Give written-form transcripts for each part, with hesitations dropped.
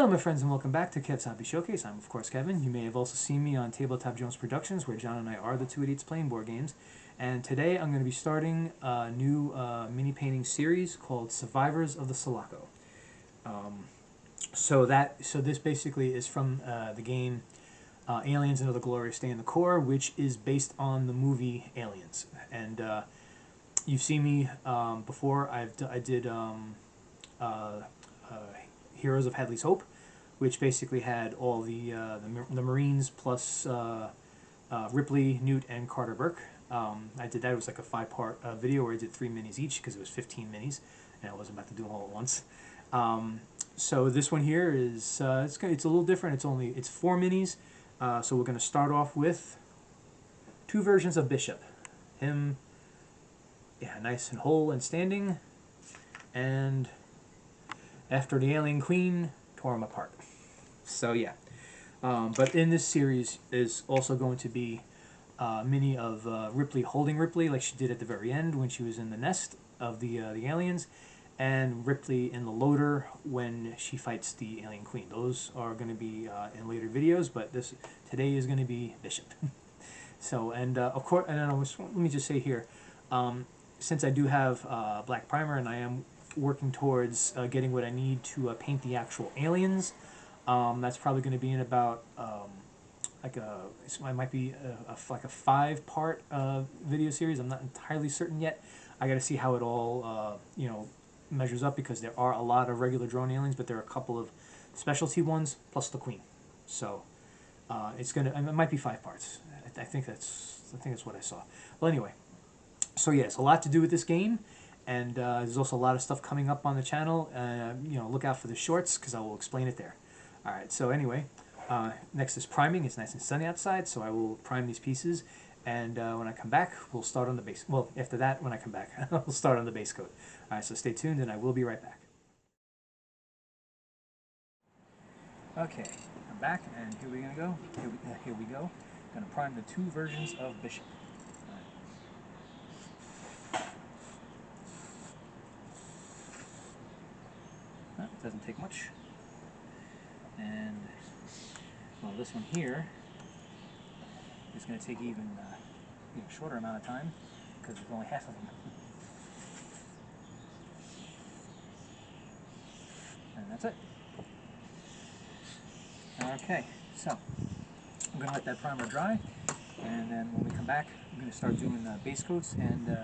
Hello my friends and welcome back to Kev's Hobby Showcase. I'm of course Kevin. You may have also seen me on Tabletop Jones Productions where John and I are the two idiots playing board games. And today I'm going to be starting a new mini painting series called Survivors of the Sulaco. So this basically is from the game Aliens Another Glorious Day in the Core, which is based on the movie Aliens. And you've seen me before. I did Heroes of Hadley's Hope, which basically had all the Marines plus Ripley, Newt, and Carter Burke. I did that. It was like a 5-part video where I did 3 minis each because it was 15 minis, and I wasn't about to do them all at once. So this one here is it's a little different. It's 4 minis. So we're going to start off with 2 versions of Bishop. Him, yeah, nice and whole and standing, and after the Alien Queen tore him apart. So yeah, but in this series is also going to be a mini of Ripley holding Ripley like she did at the very end when she was in the nest of the aliens, and Ripley in the loader when she fights the Alien Queen. Those are going to be in later videos, but today is going to be Bishop. So and of course, and let me just say here, since I do have black primer and I am working towards getting what I need to paint the actual aliens. That's probably going to be in about it might be like a 5-part video series. I'm not entirely certain yet. I got to see how it all measures up because there are a lot of regular drone aliens, but there are a couple of specialty ones plus the Queen. So it might be 5 parts. I think that's what I saw. Well, anyway, so yeah, it's a lot to do with this game. And there's also a lot of stuff coming up on the channel. Look out for the shorts because I will explain it there. All right, so anyway, next is priming. It's nice and sunny outside, so I will prime these pieces. And when I come back, we'll start on the base. Well, after that, when I come back, we'll start on the base coat. All right, so stay tuned, and I will be right back. Okay, I'm back, and here we're gonna go. Here we go. Gonna prime the 2 versions of Bishop. It doesn't take much. And well, this one here is going to take even shorter amount of time because there's only half of them. And that's it. Okay, so I'm going to let that primer dry, and then when we come back, I'm going to start doing base coats and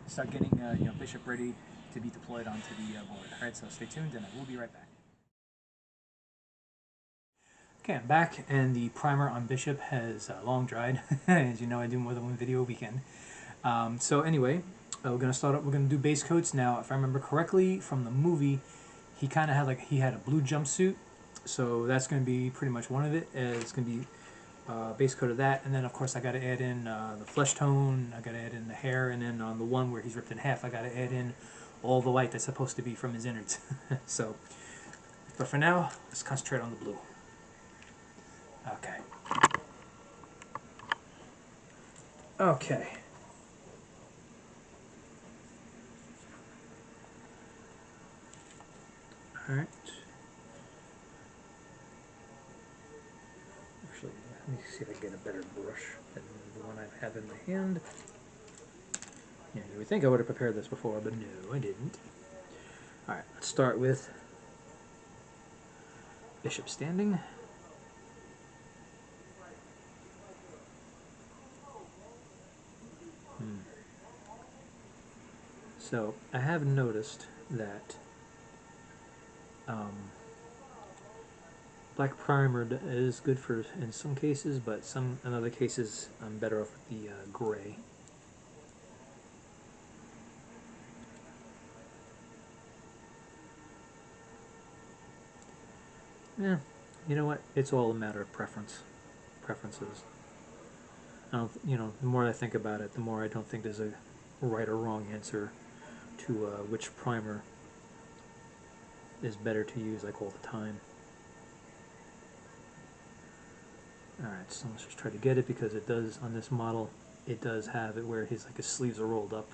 start getting Bishop ready to be deployed onto the board. All right, so stay tuned, and I will be right back. Okay, I'm back, and the primer on Bishop has long dried. As you know, I do more than 1 video a weekend. So anyway, we're gonna start up. We're gonna do base coats now. If I remember correctly from the movie, he kind of had a blue jumpsuit, so that's gonna be pretty much one of it. It's gonna be base coat of that, and then of course I got to add in the flesh tone. I got to add in the hair, and then on the one where he's ripped in half, I got to add in all the light that's supposed to be from his innards. So, but for now, let's concentrate on the blue. Okay. Okay. All right. Actually, let me see if I can get a better brush than the one I have in my hand. Yeah, you would think I would have prepared this before, but no, I didn't. All right, let's start with Bishop standing. So I have noticed that black primer is good for in some cases, but in other cases I'm better off with the gray. Yeah, you know what? It's all a matter of preferences. The more I think about it, the more I don't think there's a right or wrong answer to which primer is better to use like all the time. Alright, so let's just try to get it because it does, on this model, it does have it where his sleeves are rolled up.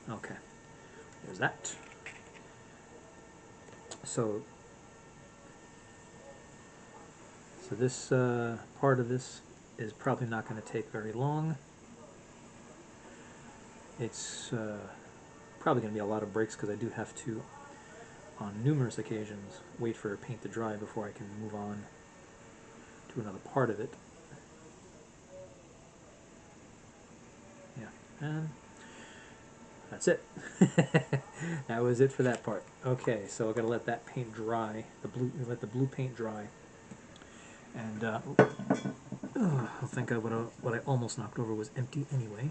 Okay, there's that. So this part of this is probably not going to take very long. It's probably going to be a lot of breaks because I do have to, on numerous occasions, wait for paint to dry before I can move on to another part of it. Yeah, and that's it. That was it for that part. Okay, so we're gonna let that paint dry. Let the blue paint dry, and I think what I almost knocked over was empty anyway.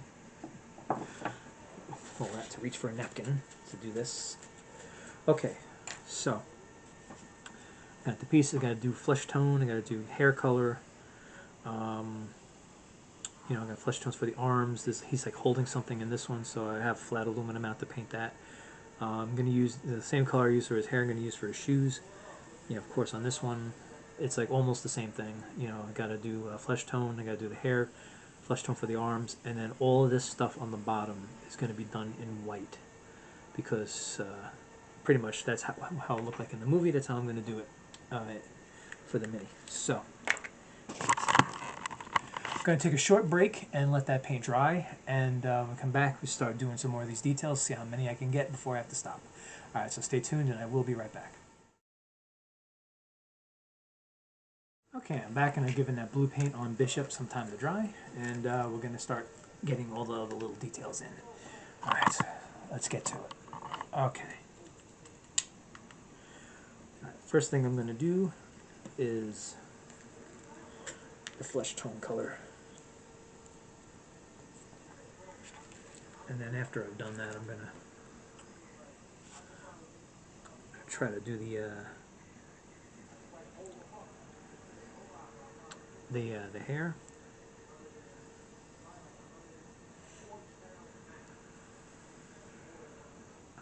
All that to reach for a napkin to do this. Okay, so got the piece. I got to do flesh tone. I got to do hair color. You know, I got flesh tones for the arms. He's like holding something in this one, so I have flat aluminum out to paint that. I'm going to use the same color I used for his hair. I'm going to use for his shoes. You know, of course, on this one, it's like almost the same thing. You know, I got to do flesh tone. I got to do the hair, flesh tone for the arms, and then all of this stuff on the bottom is going to be done in white because pretty much that's how it looked like in the movie. That's how I'm going to do it for the mini. So. Going to take a short break and let that paint dry, and when we come back we start doing some more of these details, see how many I can get before I have to stop. Alright, so stay tuned and I will be right back. Okay, I'm back and I've given that blue paint on Bishop some time to dry, and we're going to start getting all the other little details in. Alright, let's get to it. Okay. Alright, first thing I'm going to do is the flesh tone color. And then after I've done that, I'm going to try to do the hair.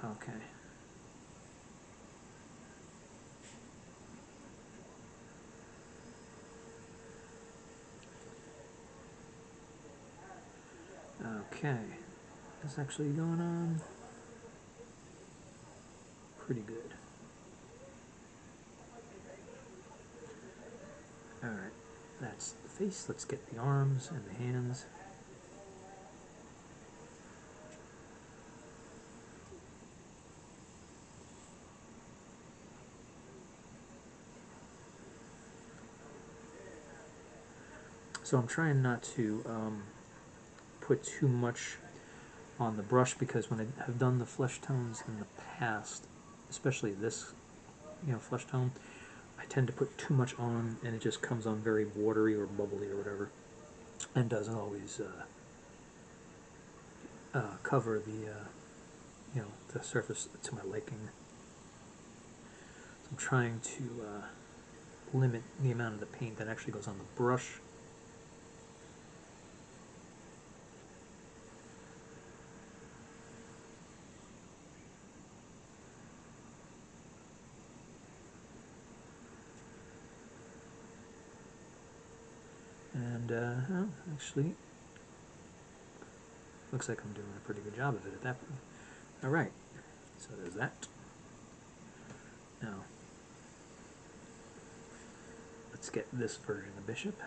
Okay. Okay. That's actually going on pretty good. Alright, that's the face. Let's get the arms and the hands. So I'm trying not to put too much on the brush because when I have done the flesh tones in the past, especially this, you know, flesh tone, I tend to put too much on and it just comes on very watery or bubbly or whatever, and doesn't always cover the you know, the surface to my liking. So I'm trying to limit the amount of the paint that actually goes on the brush. And well, actually, looks like I'm doing a pretty good job of it at that point. Alright, so there's that. Now, let's get this version of Bishop.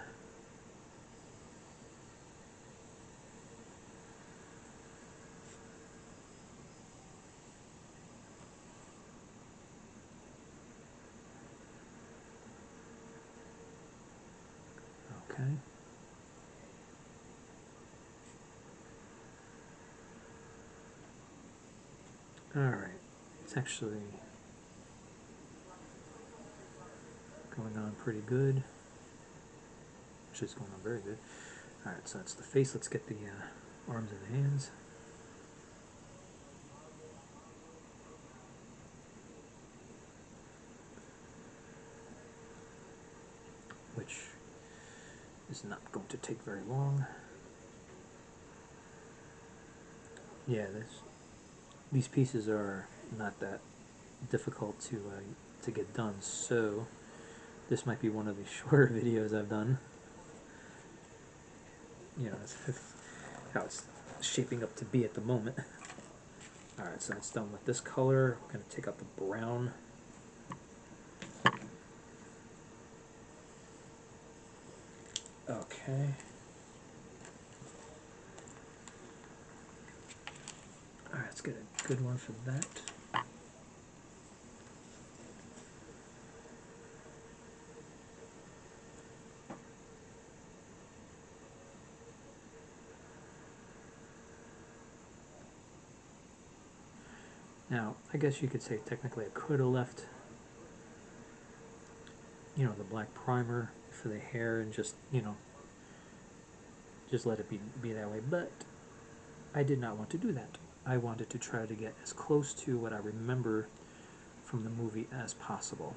Okay. Alright, it's actually going on pretty good. Actually, it's going on very good. Alright, so that's the face. Let's get the arms and the hands. Which is not going to take very long. Yeah, these pieces are not that difficult to get done, so this might be one of the shorter videos I've done. You know, that's how it's shaping up to be at the moment. Alright, so that's done with this color. I'm going to take out the brown. Okay. Alright, let's get a good one for that. Now, I guess you could say technically I could have left, you know, the black primer for the hair and just, you know, just let it be that way, but I did not want to do that. I wanted to try to get as close to what I remember from the movie as possible.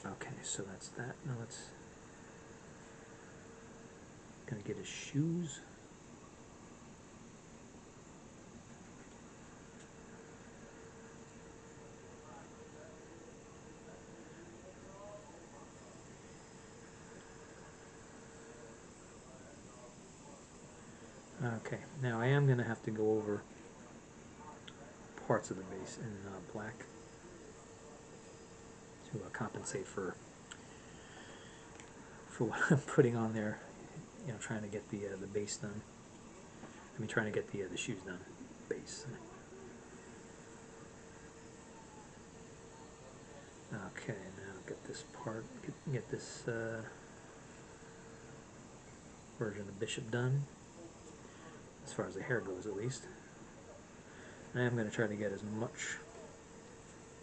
Okay, so that's that. Now let's gonna get his shoes. Okay, now I am gonna have to go over parts of the base in black to compensate for what I'm putting on there. You know, trying to get the base done. I mean, trying to get the shoes done. Base. Okay, now get this part. Get this version of Bishop done, as far as the hair goes, at least. I am going to try to get as much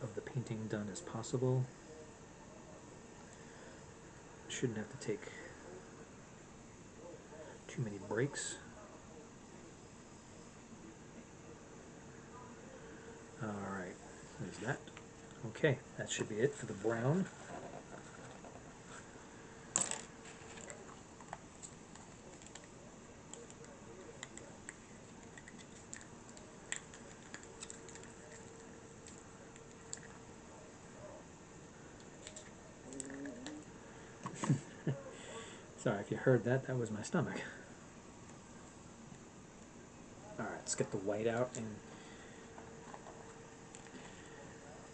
of the painting done as possible. Shouldn't have to take too many breaks. Alright, there's that. Okay, that should be it for the brown. Sorry if you heard that, that was my stomach. Alright, let's get the white out and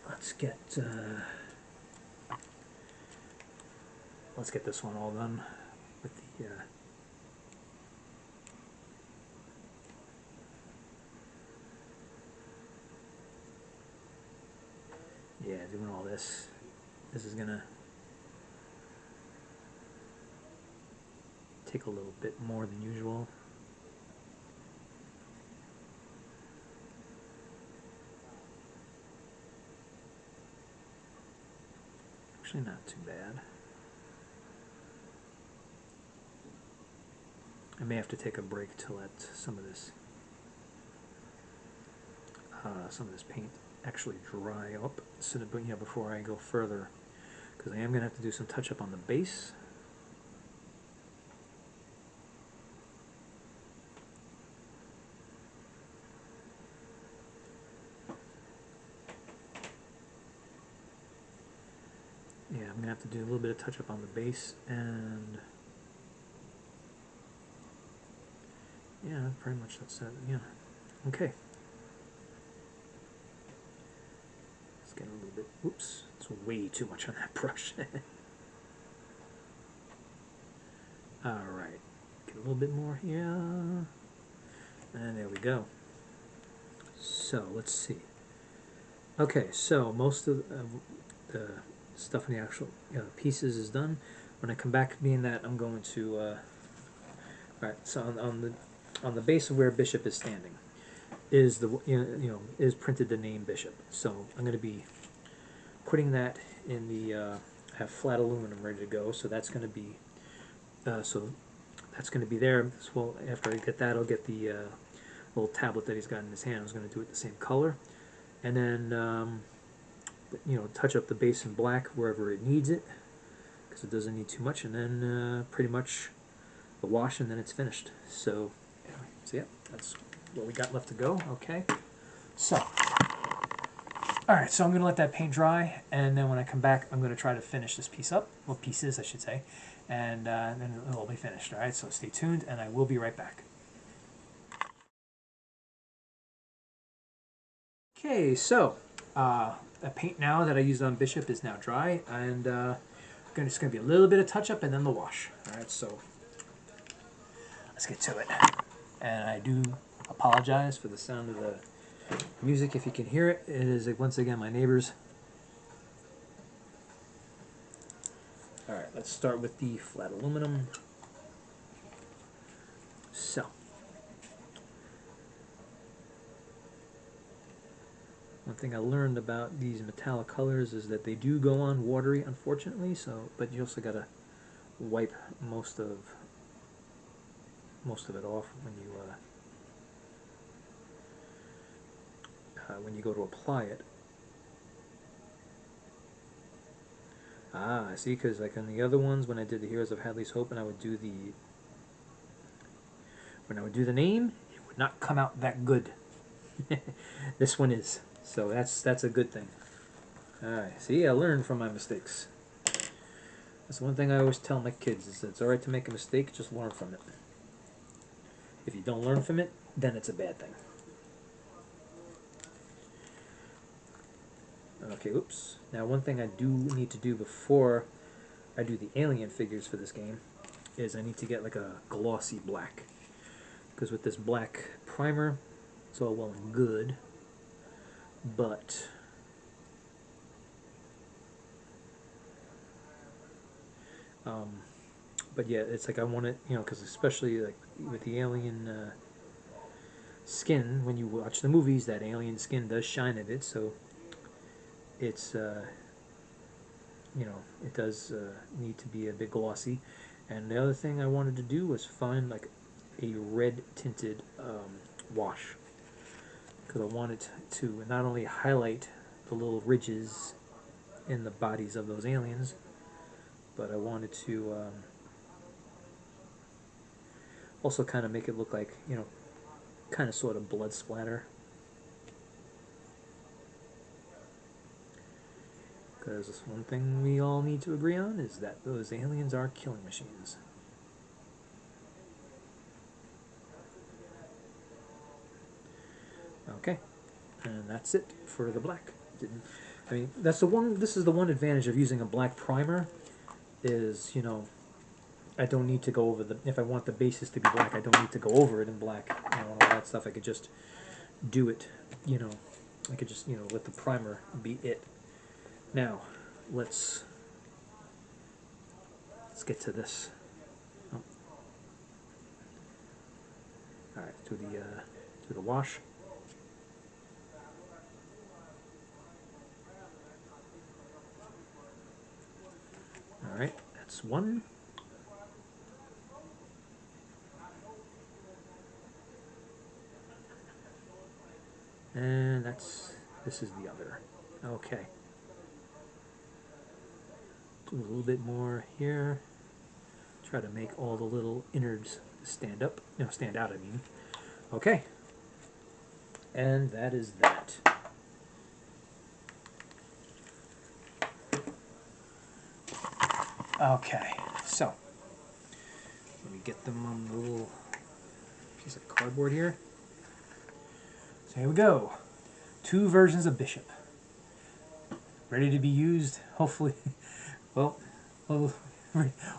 let's get this one all done with the yeah, doing all this. This is gonna take a little bit more than usual. Actually, not too bad. I may have to take a break to let some of this paint actually dry up, so that, you know, before I go further, because I am going to have to do some touch up on the base. Yeah, I'm going to have to do a little bit of touch up on the base, and yeah, pretty much that's it. Yeah, okay. Let's get a little bit. Whoops, it's way too much on that brush. All right, get a little bit more here, and there we go. So let's see. Okay, so most of the stuff in the actual pieces is done. When I come back, being that I'm going to all right. So on the base of where Bishop is standing is the is printed the name Bishop. So I'm going to be putting that in the I have flat aluminum ready to go. So that's going to be there. So after I get that, I'll get the little tablet that he's got in his hand. I was going to do it the same color, and then touch up the base in black wherever it needs it, because it doesn't need too much, and then pretty much the wash, and then it's finished. So yeah, that's what we got left to go. Okay, so alright, so I'm going to let that paint dry, and then when I come back, I'm going to try to finish this piece up, well, pieces I should say, and then it'll be finished. Alright, so stay tuned, and I will be right back. Okay, so the paint now that I used on Bishop is now dry, and It's gonna be a little bit of touch up and then the wash. All right, so let's get to it. And I do apologize for the sound of the music if you can hear it. It is once again my neighbors. All right, let's start with the flat aluminum. So, one thing I learned about these metallic colors is that they do go on watery, unfortunately. So, but you also gotta wipe most of it off when you go to apply it. Ah, I see, because like on the other ones, when I did the Heroes of Hadley's Hope, and I would do the name, it would not come out that good. This one is, so that's a good thing. All right, see, I learned from my mistakes. That's one thing I always tell my kids: is that it's all right to make a mistake, just learn from it. If you don't learn from it, then it's a bad thing. Okay, oops. Now, one thing I do need to do before I do the alien figures for this game is I need to get like a glossy black. Because with this black primer, it's all well and good, but yeah, it's like I want it, you know, because especially like with the alien skin, when you watch the movies, that alien skin does shine a bit, so it's you know, it does need to be a bit glossy. And the other thing I wanted to do was find like a red tinted wash, because I wanted to not only highlight the little ridges in the bodies of those aliens, but I wanted to also kind of make it look like, you know, kind of sort of blood splatter. Because one thing we all need to agree on is that those aliens are killing machines. Okay, and that's it for the black. I mean, that's the one. This is the one advantage of using a black primer, is, you know, I don't need to go over the. If I want the bases to be black, I don't need to go over it in black. You know, and all that stuff. I could just do it. You know, I could just, you know, let the primer be it. Now, let's get to this. Oh. All right, to the wash. All right, that's one. And this is the other. Okay. Do a little bit more here. Try to make all the little innards stand up. You know, stand out, I mean. Okay. And that is that. Okay, so let me get them on the little piece of cardboard here. So here we go. 2 versions of Bishop. Ready to be used, hopefully. Well,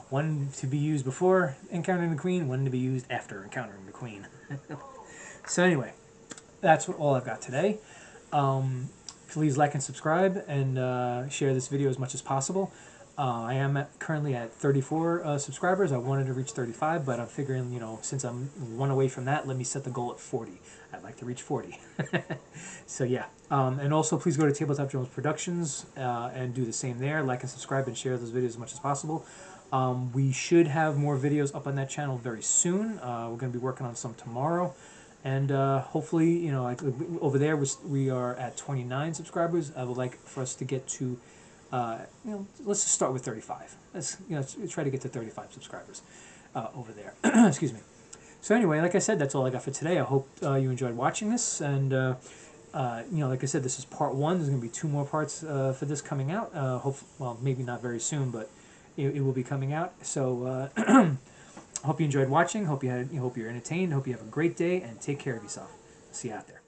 one to be used before encountering the Queen, one to be used after encountering the Queen. So anyway, that's all I've got today. Please like and subscribe, and share this video as much as possible. I am currently at 34 subscribers. I wanted to reach 35, but I'm figuring, you know, since I'm one away from that, let me set the goal at 40. I'd like to reach 40. So yeah, and also please go to Tabletop Jones Productions and do the same there. Like and subscribe and share those videos as much as possible. We should have more videos up on that channel very soon. We're going to be working on some tomorrow. And hopefully, you know, like over there we are at 29 subscribers. I would like for us to get to, you know, let's just start with 35. Let's, you know, let's try to get to 35 subscribers over there. Excuse me. So anyway, like I said, that's all I got for today. I hope you enjoyed watching this. And, you know, like I said, this is part 1. There's going to be 2 more parts for this coming out. Well, maybe not very soon, but it will be coming out. So I hope you enjoyed watching. Hope you're entertained. Hope you have a great day, and take care of yourself. See you out there.